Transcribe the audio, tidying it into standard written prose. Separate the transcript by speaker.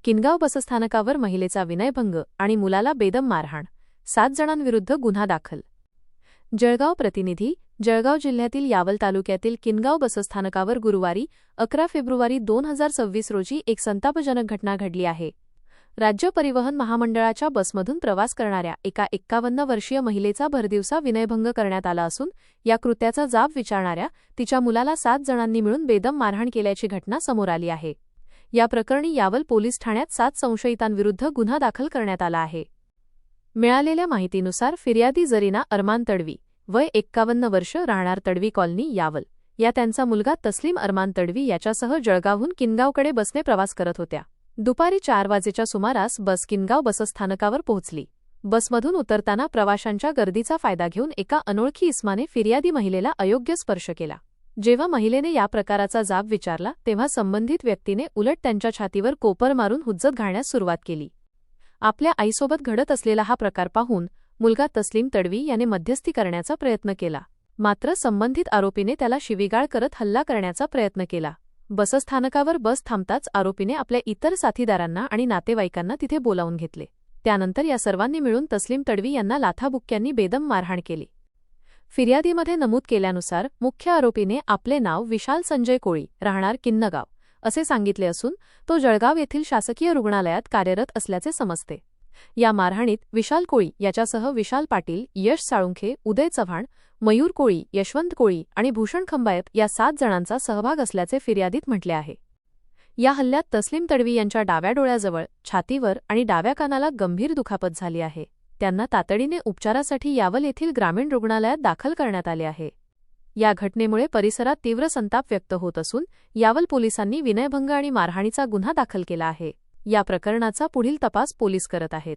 Speaker 1: किनगाव बसस्थानकावर महिलेचा विनयभंग आणि मुलाला बेदम मारहाण, 7 जणांविरुद्ध गुन्हा दाखल. जळगाव प्रतिनिधी. जळगाव जिल्ह्यातील यावल तालुक्यातील किनगाव बसस्थानकावर गुरुवारी 11 फेब्रुवारी 2026 रोजी एक संतापजनक घटना घडली आहे. राज्य परिवहन महामंडळाच्या बसमधून प्रवास करणाऱ्या एका 51 वर्षीय महिलेचा भरदिवसा विनयभंग करण्यात आला असून या कृत्याचा जाब विचारणाऱ्या तिच्या मुलाला 7 जणांनी मिळून बेदम मारहाण केल्याची घटना समोर आली आहे. या प्रकरणी यावल पोलीस ठाण्यात 7 संशयितांविरुद्ध गुन्हा दाखल करण्यात आला आहे. मिळालेल्या माहितीनुसार फिर्यादी जरीना अरमान तडवी, वय 51 वर्ष, राहणार तडवी कॉलनी, यावल, या त्यांचा मुलगा तस्लीम अरमान तडवी याच्यासह जळगावहून किनगावकडे बसने प्रवास करत होत्या. दुपारी 4 वाजेच्या सुमारास बस किनगाव बसस्थानकावर पोहोचली. बसमधून उतरताना प्रवाशांच्या गर्दीचा फायदा घेऊन एका अनोळखी इसमाने फिर्यादी महिलेला अयोग्य स्पर्श केला. जेव्हा महिलेने या प्रकाराचा जाब विचारला तेव्हा संबंधित व्यक्तीने उलट त्यांच्या छातीवर कोपर मारून हुज्जत घालण्यास सुरुवात केली. आपल्या आईसोबत घडत असलेला हा प्रकार पाहून मुलगा तस्लीम तडवी याने मध्यस्थी करण्याचा प्रयत्न केला, मात्र संबंधित आरोपीने त्याला शिवीगाळ करत हल्ला करण्याचा प्रयत्न केला. बसस्थानकावर बस थांबताच आरोपीने आपल्या इतर साथीदारांना आणि नातेवाईकांना तिथे बोलावून घेतले. त्यानंतर या सर्वांनी मिळून तस्लीम तडवी यांना लाथाबुक्क्यांनी बेदम मारहाण केली. फिर्यादीमध्ये नमूद केल्यानुसार मुख्य आरोपीने आपले नाव विशाल संजय कोळी, राहणार किन्नगाव, असे सांगितले असून तो जळगाव येथील शासकीय रुग्णालयात कार्यरत असल्याचे समजते. या मारहाणीत विशाल कोळी याच्यासह विशाल पाटील, यश साळुंखे, उदय चव्हाण, मयूर कोळी, यशवंत कोळी आणि भूषण खंबायत या 7 जणांचा सहभाग असल्याचे फिर्यादीत म्हटले आहे. या हल्ल्यात तस्लीम तडवी यांच्या डाव्या डोळ्याजवळ, छातीवर आणि डाव्या कानाला गंभीर दुखापत झाली आहे. त्यांना तातडीने उपचारासाठी यावल येथील ग्रामीण रुग्णालयात दाखल करण्यात आले आहे. या घटनेमुळे परिसरात तीव्र संताप व्यक्त होत असून यावल पोलिसांनी विनयभंग आणि मारहाणीचा गुन्हा दाखल केला आहे. या प्रकरणाचा पुढील तपास पोलीस करत आहेत.